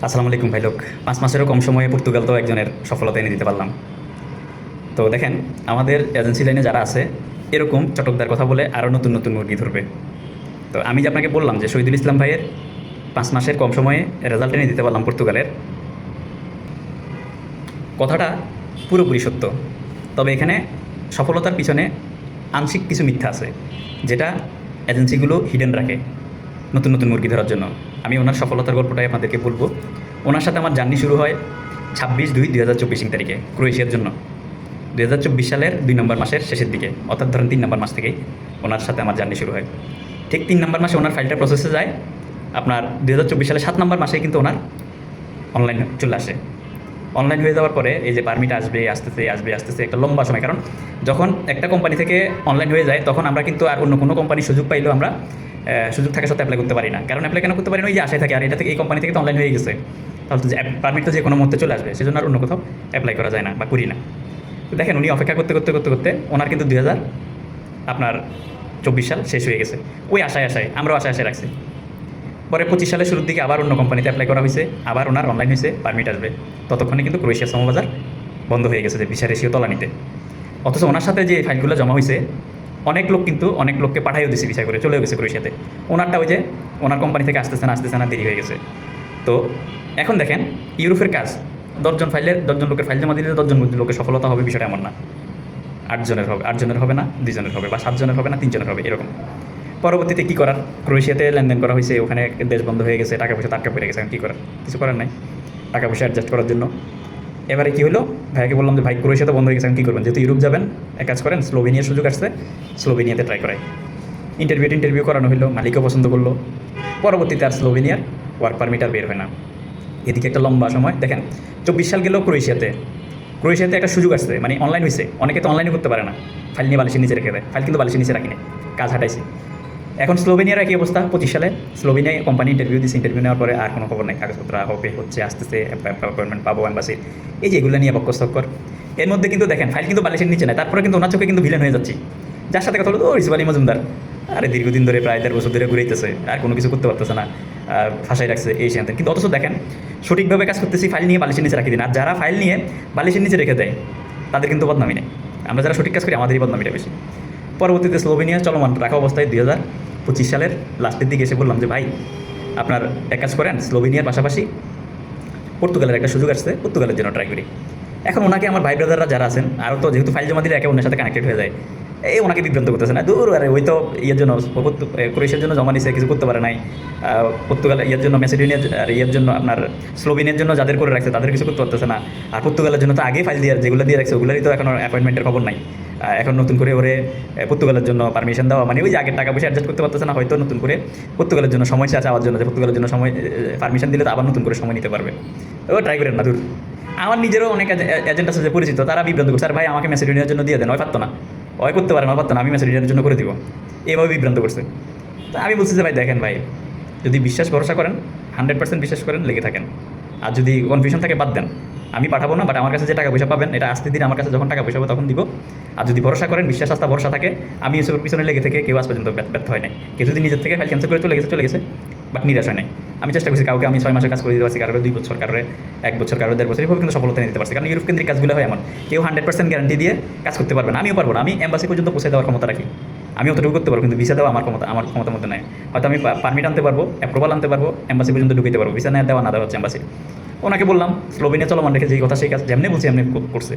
আসসালামু আলাইকুম ভাই লোক। 5 মাসেরও কম সময়ে পর্তুগাল তো একজনের সফলতা এনে দিতে পারলাম। তো দেখেন, আমাদের এজেন্সি লাইনে যারা আছে এরকম চটকদার কথা বলে আরও নতুন নতুন মুরগি ধরবে। তো আমি যে আপনাকে বললাম যে শহীদুল ইসলাম ভাইয়ের 5 মাসের কম সময়ে রেজাল্ট এনে দিতে পারলাম পর্তুগালের, কথাটা পুরোপুরি সত্য। তবে এখানে সফলতার পিছনে আংশিক কিছু মিথ্যা আছে, যেটা এজেন্সিগুলো হিডেন রাখে নতুন নতুন মুরগি ধরার জন্য। আমি ওনার সফলতার গল্পটাই আপনাদেরকে বলবো। ওনার সাথে আমার জার্নি শুরু হয় 26/2/2024 তারিখে ক্রোয়েশিয়ার জন্য। 2024 সালের 2 নম্বর মাসের শেষের দিকে, অর্থাৎ ধরেন 3 নম্বর মাস থেকেই ওনার সাথে আমার জার্নি শুরু হয়। ঠিক 3 নম্বর মাসে ওনার ফাইলটা প্রসেসে যায়। আপনার 2024 সালে 7 নম্বর মাসে কিন্তু ওনার অনলাইন চলে আসে। অনলাইন হয়ে যাওয়ার পরে এই যে পারমিট আসবে আস্তে একটা লম্বা সময়, কারণ যখন একটা কোম্পানি থেকে অনলাইন হয়ে যায় তখন আমরা কিন্তু আর অন্য কোনো কোম্পানির সুযোগ পাইলেও আমরা সুযোগ থাকা সত্ত্বে অ্যাপ্লাই করতে পারি না। কারণ অ্যাপ্লাই কেন করতে পারি না, ওই যে আশায় থাকে আর এটা থেকে এই কোম্পানি থেকে তো অনলাইন হয়ে গেছে, তাহলে তো পারমিট তো যে কোনো মুহূর্তে চলে আসবে, সেজন্য আর অন্য কোথাও অ্যাপ্লাই করা যায় না বা করি না। তো দেখেন, উনি অপেক্ষা করতে করতে করতে করতে ওনার কিন্তু 2024 সাল শেষ হয়ে গেছে। ওই আশায় আমরাও আশায় রাখছি। পরে 25 সালের শুরুর দিকে আবার অন্য কোম্পানিতে অ্যাপ্লাই করা হয়েছে, আবার ওনার অনলাইন হয়েছে, পারমিট আসবে। ততক্ষণে কিন্তু ক্রোয়েশিয়ার সমবাজার বন্ধ হয়ে গেছে যে ভিসা রেশিও তলানিতে। অথচ ওনার সাথে যে ফাইলগুলো জমা হয়েছে, অনেক লোককে পাঠাইও দিয়েছে, ভিসা করে চলেও গেছে ক্রোয়েশিয়াতে। ওনারটা ওই যে ওনার কোম্পানি থেকে আসতেছে না দেরি হয়ে গেছে। তো এখন দেখেন, ইউরোপের কাজ 10জন লোকের ফাইল জমা দিলে 10জন লোকের সফলতা হবে, বিষয়টা এমন না। 8জনের হবে না, 2জনের হবে, বা 7জনের হবে না, 3জনের হবে, এরকম। পরবর্তীতে কী করার, ক্রোয়েশিয়াতে লেনদেন করা হয়েছে, ওখানে দেশ বন্ধ হয়ে গেছে, টাকা পয়সা তাটকা পড়ে গেছে। এখন কী করার, কিছু করার নাই, টাকা পয়সা অ্যাডজাস্ট করার জন্য। এবারে কী হলো, ভাইকে বললাম যে ভাই ক্রোয়েশিয়া তো বন্ধ হয়ে গেছে, এখন কী করবেন, যেহেতু ইউরোপ যাবেন, এক কাজ করেন, স্লোভেনিয়ার সুযোগ আসছে, স্লোভেনিয়াতে ট্রাই করায়। ইন্টারভিউ করানো হলো, মালিকও পছন্দ করলো। পরবর্তীতে আর স্লোভেনিয়ার ওয়ার্ক পারমিট আর বের হয় না। এদিকে একটা লম্বা সময় দেখেন, 24 সাল গেলেও ক্রোয়েশিয়াতে একটা সুযোগ আসছে, মানে অনলাইন হয়েছে। অনেকে তো অনলাইনে করতে পারে না, ফাইল নিয়ে বালিশের নিচে রেখে দেয়। ফাইল কিন্তু বালিশের নিচে রাখি না, কাজ হাঁটাইছি। এখন স্লোভেনিয়ার একই অবস্থা। 25 সালে স্লোভেনিয়ায় কোম্পানি ইন্টারভিউ দিচ্ছে, ইন্টারভিউ নেওয়ার পরে আর কোনো খবর নেই, কাগজপত্র হবে, হচ্ছে, আসতেছে, অ্যাপয়েন্টমেন্ট পাবো এম্বাসির, এই যে এগুলো নিয়ে বক্কর। এর মধ্যে কিন্তু দেখেন ফাইল কিন্তু বালিশের নিচে নেয়, তারপরে কিন্তু ওনার চোখে কিন্তু ভিলেন হয়ে যাচ্ছি। যার সাথে কথা হলো ও রিসিভ আলী মজুমদার, আরে দীর্ঘদিন ধরে প্রায় 1.5 বছর ধরে ঘুরেইতেছে, আর কোনো কিছু করতে পারতেছে না, ফাঁসাই রাখছে এই সিদ্ধান্ত। কিন্তু অথচ দেখেন, সঠিকভাবে কাজ করতেছি, ফাইল নিয়ে বালিশের নিচে রাখি দিন। আর যারা ফাইল নিয়ে বালিশের নিচে রেখে দেয় তাদের কিন্তু বদনামি নেই। আমরা যারা সঠিক কাজ করি আমাদেরই বদনামিটা বেশি। পরবর্তীতে স্লোভেনিয়া চলমান রাখা অবস্থায় 2025 সালের লাস্টের দিকে এসে বললাম যে ভাই, আপনার এক কাজ করেন, স্লোভেনিয়ার পাশাপাশি পর্তুগালের একটা সুযোগ আসছে, পর্তুগালের জন্য ট্রাই করি। এখন ওনাকে আমার ভাই ব্রাদাররা যারা আছেন, আরও তো যেহেতু ফাইল জমা দিলে একে অন্যের সাথে কানেক্টেড হয়ে যায়, এই ওনাকে বিভ্রান্ত করতেছে না, দূর আরে ওই তো ইয়ের জন্য ক্রোয়েশিয়ার জন্য জমা নিছে, কিছু করতে পারে নাই। পর্তুগাল ইয়ের জন্য, ম্যাসেডোনিয়ার আর ইয়ের জন্য, আপনার স্লোভেনিয়ার জন্য যাদের করে রাখছে তাদের কিছু করতে পারতেছে না। আর পর্তুগালের জন্য তো আগেই ফাইল দিয়ে যেগুলো দিয়ে রাখছে ওগুলোরই তো এখন অ্যাপয়েন্টমেন্টের খবর নাই। এখন নতুন করে ওরে পর্তুগালের জন্য পারমিশন দেওয়া, মানে ওই যে আগের টাকা পয়সা অ্যাডজাস্ট করতে পারতেছে না, হয়তো নতুন করে পর্তুগালের জন্য সময় চাওয়ার জন্য, যে পর্তুগালের জন্য সময় পারমিশন দিলে তো আবার নতুন করে সময় নিতে পারবে। ও ট্রাই করেন না, দূর। আমার নিজেরও অনেক এজেন্ট আছে যে পরিচিত, তারা বিভ্রান্ত করছে, আর ভাই আমাকে ম্যাসেডোনিয়ার জন্য দিয়ে দেন, ওই পারতো না, ওই করতে পারে না, পারতো না, আমি ম্যাসেডোনিয়ার জন্য করে দিব, এভাবে বিভ্রান্ত করছে। তা আমি বলছি যে ভাই দেখেন ভাই, যদি বিশ্বাস ভরসা করেন, 100% বিশ্বাস করেন, লেগে থাকেন। আর যদি কনফিউশন থাকে বাদ দেন, আমি পাঠাবো না, বাট আমার কাছে যে টাকা পয়সা পাবেন এটা আস্তে দিন আমার কাছে যখন টাকা পয়সা হবে তখন দিব। আর যদি ভরসা করেন, বিশ্বাস আস্থা ভরসা থাকে, আমি এসবের পিছনে লেগে থেকে কেউ আজ পর্যন্ত ব্যর্থ হয় নাই। কেউ যদি নিজের থেকে ফাইল ক্যান্সেল করে চলে গেছে, বাট নিরাশ হয় নাই। আমি চেষ্টা করছি, কাউকে আমি 6 মাসের কাজ করে দিতে পারছি, কারোর 2 বছর, কারোর 1 বছর, কারোর 1.5 বছর, এভাবে কিন্তু সফলতা নিতে পারছি। কারণ ইউরোপ কেন্দ্রিক কাজগুলো হয় এমন, কেউ 100% গ্যারান্টি দিয়ে কাজ করতে পারবে না, আমিও পারবো না। আমি এম্বাসি পর্যন্ত পৌঁছে দেওয়ার ক্ষমতা রাখি, আমি অতটুকু করতে পারবো, কিন্তু ভিসা দেওয়া আমার ক্ষমতার মধ্যে নাই। হয়তো আমি পারমিট আনতে পারবো, অ্যাপ্রুভাল আনতে পারবো, এম্বাসি পর্যন্ত ঢুকিতে পারবো, ভিসা দেওয়া না দেওয়া হচ্ছে এম্বাসি। ওনাকে বললাম স্লোভেনিয়া চলমান রেখে যেই কথা সেই কাজ যেমনি বলছি এমনি করছে।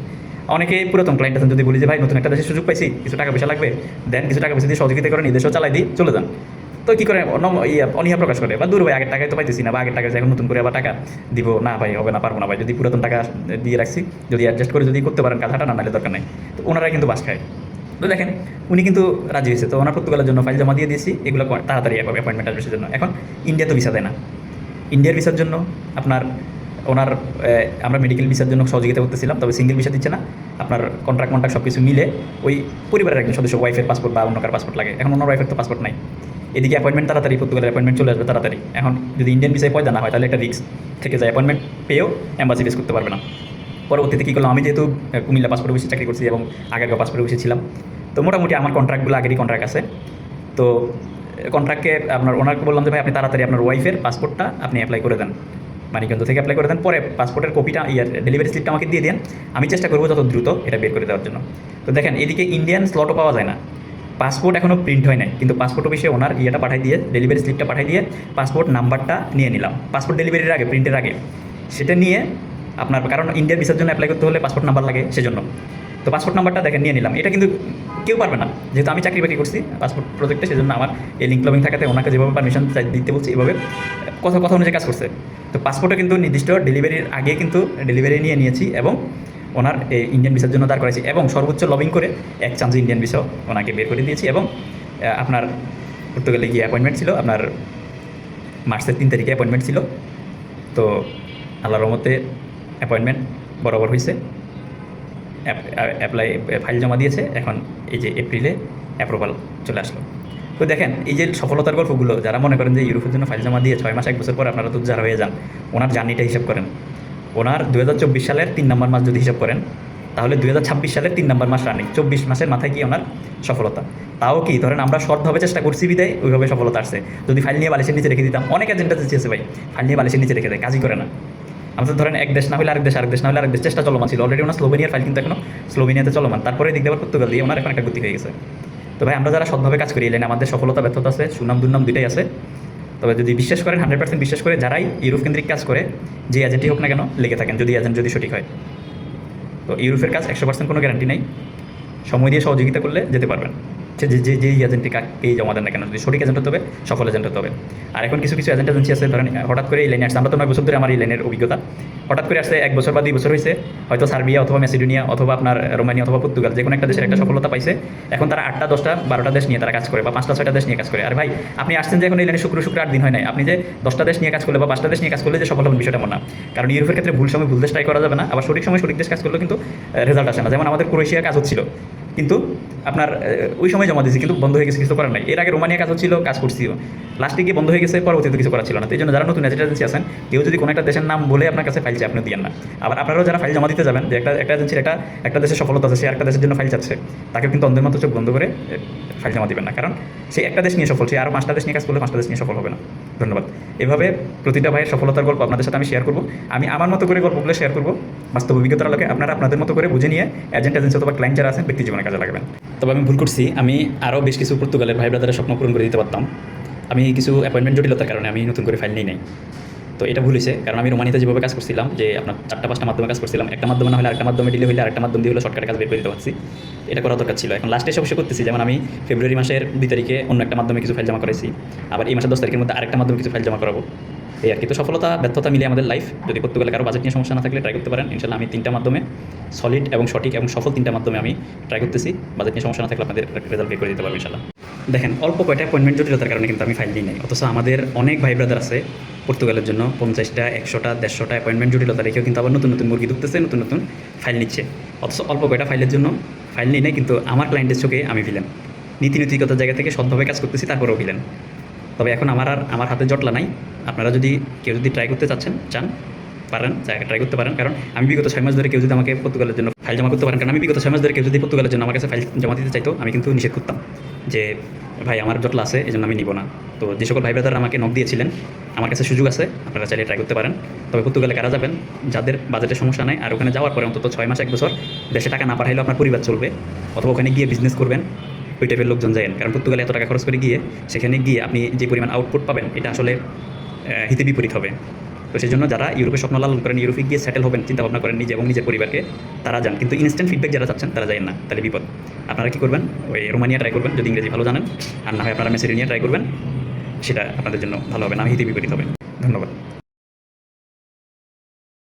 অনেকে পুরাতন ক্লায়েন্ট আছেন, যদি বলি যে ভাই নতুন একটা দেশের সুযোগ পাইছি, কিছু টাকা পয়সা লাগবে, দেন কিছু টাকা পয়সা দিয়ে সহযোগিতা করেন, এই দেশেও চালাই দিই, চলে যান। তো কী করে অনীহা প্রকাশ করে, বা দূর ভাই আগের টাকায় তো পাইতেছি না, বা আগের টাকায় এখন নতুন করে আবার টাকা দিব না, ভাই হবে না, পারবো না ভাই, যদি পুরাতন টাকা দিয়ে রাখছি, যদি অ্যাডজাস্ট করে যদি করতে পারেন কাজ হাঁটা, না নাহলে দরকার নেই। তো ওনারা কিন্তু বাস খায়। তো দেখেন, উনি কিন্তু রাজি হয়েছে। তো ওনার পর্তুগালের জন্য ফাইল জমা দিয়ে দিয়েছি, এগুলো তাড়াতাড়ি অ্যাপয়েন্টমেন্ট আসবে সেজন্য। এখন ইন্ডিয়া তো ভিসা দেয় না, ইন্ডিয়ার ভিসার জন্য আপনার ওনার আমরা মেডিকেল ভিসার জন্য সহযোগিতা করতেছিলাম, তবে সিঙ্গেল ভিসা দিচ্ছে না। আপনার কন্ট্রাক্ট সব কিছু মিলে ওই পরিবারের একজন সদস্য ওয়াইফের পাসপোর্ট বা অন্য কার পাসপোর্ট লাগে। এখন ওনার ওয়াইফের তো পাসপোর্ট নাই। এদিকে অ্যাপয়েন্টমেন্ট তাড়াতাড়ি, পর্তুগালের অ্যাপয়েন্টমেন্ট চলে আসবে তাড়াতাড়ি। এখন যদি ইন্ডিয়ান ভিসায় পয়দা না হয় তাহলে একটা রিস্ক থেকে যায়, অ্যাপয়েন্টমেন্ট পেয়েও এম্বাসি ফেস করতে পারবে না। পরবর্তীতে কী করলাম, আমি যেহেতু কুমিল্লা পাসপোর্ট অফিসে চাকরি করছি এবং আগের পাসপোর্ট অফিসে ছিলাম, তো মোটামুটি আমার কন্ট্রাক্টগুলো আগেরই কন্ট্রাক্ট আছে। তো কন্ট্রাক্টকে ওনাকে বললাম যে ভাই আপনি তাড়াতাড়ি আপনার ওয়াইফের পাসপোর্টটা আপনি অ্যাপ্লাই করে দেন। মানিকগঞ্জ থেকে অ্যাপ্লাই করে দেন, পরে পাসপোর্টের কপিটা ডেলিভারি স্লিপটা আমাকে দিয়ে দেন, আমি চেষ্টা করবো যত দ্রুত এটা বের করে দেওয়ার জন্য। তো দেখেন এদিকে ইন্ডিয়ান স্লটও পাওয়া যায় না, পাসপোর্ট এখনও প্রিন্ট হয় নাই, কিন্তু পাসপোর্ট অফিসে ওনার ইয়েটা পাঠাই দিয়ে ডেলিভারি স্লিপটা পাঠাই দিয়ে পাসপোর্ট নাম্বারটা নিয়ে নিলাম, পাসপোর্ট ডেলিভারির আগে, প্রিন্টের আগে সেটা নিয়ে আপনার, কারণ ইন্ডিয়ার ভিসার জন্য অ্যাপ্লাই করতে হলে পাসপোর্ট নাম্বার লাগে সেজন্য। তো পাসপোর্ট নাম্বারটা দেখেন নিয়ে নিলাম, এটা কিন্তু কেউ পারবে না, যেহেতু আমি চাকরি বাকরি করছি পাসপোর্ট প্রজেক্টে, সেজন্য আমার এই লিঙ্ক লবিং থাকাতে ওনাকে যেভাবে পারমিশন দিতে বলছি এভাবে কথা কথা অনুযায়ী কাজ করছে। তো পাসপোর্টে কিন্তু নির্দিষ্ট ডেলিভারির আগে কিন্তু ডেলিভারি নিয়ে নিয়েছি এবং ওনার এই ইন্ডিয়ান ভিসার জন্য দাঁড় করাইছি, এবং সর্বোচ্চ লবিং করে এক চান্সে ইন্ডিয়ান ভিসাও ওনাকে বের করে দিয়েছি। এবং আপনার পর্তুগালে গিয়ে অ্যাপয়েন্টমেন্ট ছিল, আপনার মার্চের 3 তারিখে অ্যাপয়েন্টমেন্ট ছিল। তো আল্লাহর রহমতে অ্যাপয়েন্টমেন্ট বরাবর হয়েছে, অ্যাপ্লাই ফাইল জমা দিয়েছে, এখন এই যে এপ্রিলে অ্যাপ্রুভাল চলে আসলো। তো দেখেন এই যে সফলতার গল্পগুলো, যারা মনে করেন যে ইউরোপের জন্য ফাইল জমা দিয়ে 6 মাস 1 বছর পর আপনারা তো যারা হয়ে যান, ওনার জার্নিটা হিসাব করেন। ওনার 2024 সালের 3 নম্বর মাস যদি হিসাব করেন, তাহলে 2026 সালের 3 নম্বর মাস রানিং, 24 মাসের মাথায় কি ওনার সফলতা। তাও কি ধরেন আমরা শর্টভাবে চেষ্টা করছি বিদায় ওইভাবে সফলতা আসছে। যদি ফাইল নিয়ে বালিশের নিচে রেখে দিতাম, অনেক এজেন্ট আছে ভাই ফাইল নিয়ে বালিশের নিচে রেখে দেয়, কাজই করে না। আমাদের ধরেন এক দেশ না হলে আরেক দেশ, আরেক দেশ না হলে আরেক দেশ চেষ্টা চলমান ছিল। অলরেডি ওনার স্লোভেনিয়ার ফাইল কিন্তু এখনো স্লোভেনিয়াতে চলমান, তারপরে দিক দেওয়ার পর্তুগাল দিয়ে ওনার এখন একটা গতি হয়ে গেছে। তো ভাই আমরা যারা সৎভাবে কাজ করি এলেন, আমাদের সফলতা ব্যর্থতা আছে, সুনাম দুর্নাম দুইটাই আছে। তবে যদি বিশ্বাস করেন 100% বিশ্বাস করে যারাই ইউরোপ কেন্দ্রিক কাজ করে, যে এজেন্টই হোক না কেন লেগে থাকেন, যদি এজেন্ট যদি সঠিক হয়। তো ইউরোপের কাজ 100% কোনো গ্যারান্টি নেই, সময় দিয়ে সহযোগিতা করলে যেতে পারবেন। যে যে যেই এজেন্টে কাকেই জমা দেন না কেন, যদি সঠিক এজেন্ট হতে হবে, সফল এজেন্ট হতে হবে। আর এখন কিছু কিছু এজেন্ট এজেন্সি আছে, ধরেন হঠাৎ করে এই লাইনে আসছে, আমরা তো 9 বছর ধরে আমার এই লাইনের অভিজ্ঞতা, হঠাৎ করে আসছে 1 বছর বা 2 বছর হয়েছে, হয়তো সার্বিয়া অথবা ম্যাসিডোনিয়া অথবা আপনার রোমানিয়া অথবা পর্তুগাল, যে কোনো একটা দেশের একটা সফলতা পাইছে, এখন তারা 8টা 10টা 12টা দেশ নিয়ে তারা কাজ করে, বা 5টা 6টা দেশ নিয়ে কাজ করে। আর ভাই আপনি আসছেন যে এখন এই লাইনে শুক্র 8 দিন হয় নাই, আপনি যে 10টা দেশ নিয়ে কাজ করলে বা 5টা দেশ নিয়ে কাজ করলে যে সফল হবেন বিষয়টা এমন না। কারণ ইউরোপের ক্ষেত্রে ভুল সময় ভুল দেশ ট্রাই করা যাবে না, আবার সঠিক সময় সঠিক দেশ কাজ করলেও কিন্তু রেজাল্ট আসে না। যেমন আমাদের ক্রোয়েশিয়া কাজ হচ্ছিল, কিন্তু আপনার ওই সময় জমা দিয়েছি, কিন্তু বন্ধ হয়ে গেছে, কিছু করার নাই। এর আগে রোমানিয়া কাজ হচ্ছিল, কাজ করছিও, লাস্টে গিয়ে বন্ধ হয়ে গেছে, পরবর্তীতে কিছু করা ছিল না। তো এই জন্য যারা নতুন এজেন্সি আছেন, কেউ যদি কোনো একটা দেশের নাম বলে আপনার কাছে ফাইল চাই, আপনি দিয়েন না। আবার আপনারাও যারা ফাইল জমা দিতে যাবেন, যে একটা এজেন্সির একটা দেশের সফলতা আছে, সে একটা দেশের জন্য ফাইল চাচ্ছে, তাকে কিন্তু অন্ধের মতো চোখ বন্ধ করে ফাইল জমা দিবেন না, কারণ সে একটা দেশ নিয়ে সফল, সে আরও 5টা দেশ নিয়ে কাজ করলে 5টা দেশ নিয়ে সফল হবে না। ধন্যবাদ। এভাবে প্রতিটা ভাইয়ের সফলতার গল্প আপনাদের সাথে আমি শেয়ার করবো, আমি আমার মতো করে গল্পগুলো শেয়ার করবো, বাস্তব অভিজ্ঞতার আলোকে আপনারা আপনাদের মতো করে বুঝে নিয়ে এজেন্ট এজেন্সি অথবা ক্লায়েন্ট যারা আছেন ব্যক্তি জীবনে কাজে লাগাবেন। তবে আমি ভুল করছি, আমি আরও বেশ কিছু পর্তুগালের ভাই ব্রাদারের স্বপ্ন পূরণ করে দিতে পারতাম। আমি কিছু অ্যাপয়েন্টমেন্ট জটিলতার কারণে আমি নতুন করে ফাইল নিই নাই। তো এটা ভুল হয়েছে, কারণ আমি রোমানিতে যেভাবে কাজ করছিলাম, যে আপনার 4টা 5টা মাধ্যমে কাজ করছিলাম, একটা মাধ্যমে না হলে আরেকটা মাধ্যমে ডিলে হলে আরেকটা মাধ্যম দিয়ে হলে শর্টকাটে কাজ বের করে দিতে পারছি, এটা করা দরকার ছিল। এখন লাস্টে এসে অবশ্যই করতেছি, যেমন আমি ফেব্রুয়ারি মাসের 2 তারিখে অন্য একটা মাধ্যমে কিছু ফাইল জমা করেছি, আবার এই মাসের 10 তারিখের মধ্যে আরেকটা মাধ্যমে কিছু ফাইল জমা করাবো, এই আর কি। তো সফলতা ব্যর্থতা মিলিয়ে আমাদের লাইফ। যদি পর্তুগালে কারো বাজেট নিয়ে সমস্যা না থাকলে ট্রাই করতে পারেন, ইনশাল্লাহ আমি 3টা মাধ্যমে সলিড এবং সঠিক এবং সফল 3টা মাধ্যমে আমি ট্রাই করতেছি, বাজেট নিয়ে সমস্যা না থাকলে আপনাদের রেজাল্ট বের করে দিতে পারবো ইনশাল্লাহ। দেখেন অল্প কয়টা অ্যাপয়েন্টমেন্ট জটিলতার কারণে কিন্তু আমি ফাইল দিই নাই, অথচ আমাদের অনেক ভাই ব্রাদার আছে পর্তুগালের জন্য 50টা 100টা 150টা অ্যাপয়েন্টমেন্ট জটিলতা রেখেও কিন্তু আবার নতুন নতুন মুরগি ঢুকতেছে, নতুন নতুন ফাইল নিচ্ছে, অথচ অল্প কয়টা ফাইলের জন্য ফাইল নিই নাই, কিন্তু আমার ক্লায়েন্টের চোখে আমি ভিলেন, নীতিনৈতিকতার জায়গা থেকে সৎভাবে কাজ করতেছি, তারপরেও ভিলেন। তবে এখন আমার হাতে জটলা নাই। আপনারা যদি কেউ যদি ট্রাই করতে চান পারেন, ট্রাই করতে পারেন, কারণ আমি বিগত 6 মাস ধরে কেউ যদি আমাকে পর্তুগালের জন্য ফাইল জমা করতে পারেন, কারণ আমি বিগত 6 মাস ধরে কেউ যদি পর্তুগালের জন্য আমার কাছে ফাইল জমা দিতে চাইতো, আমি কিন্তু নিষেধ করতাম যে ভাই আমার জটলা আছে, এই জন্য আমি নিব না। তো যে সকল ভাই ব্রাদার আমাকে নক দিয়েছিলেন, আমার কাছে সুযোগ আছে, আপনারা চাইলে ট্রাই করতে পারেন। তবে পর্তুগালে কারা যাবেন, যাদের বাজেটের সমস্যা নাই, আর ওখানে যাওয়ার পরে অন্তত 6 মাস 1 বছর দেশে টাকা না পাঠাইলেও আপনার পরিবার চলবে, অথবা ওখানে গিয়ে বিজনেস করবেন, ওই টাইপের লোকজন যায়েন। কারণ পর্তুগালে এত টাকা খরচ করে গিয়ে সেখানে গিয়ে আপনি যে পরিমাণ আউটপুট পাবেন, এটা আসলে হিতে বিপরীত হবে। তো সেই জন্য যারা ইউরোপের স্বপ্ন লালন করেন, ইউরোপে গিয়ে সেটেল হবেন চিন্তা ভাবনা করেন নিজে এবং নিজের পরিবারকে, তারা যান। কিন্তু ইনস্ট্যান্ট ফিডব্যাক যারা চাচ্ছেন তারা যান না, তাহলে বিপদ। আপনারা কী করবেন, ওই রোমানিয়া ট্রাই করবেন যদি ইংরেজি ভালো জানেন, আর না হয় আপনারা ম্যাসিডোনিয়া ট্রাই করবেন, সেটা আপনাদের জন্য ভালো হবে না, হিতে বিপরীত হবে। ধন্যবাদ।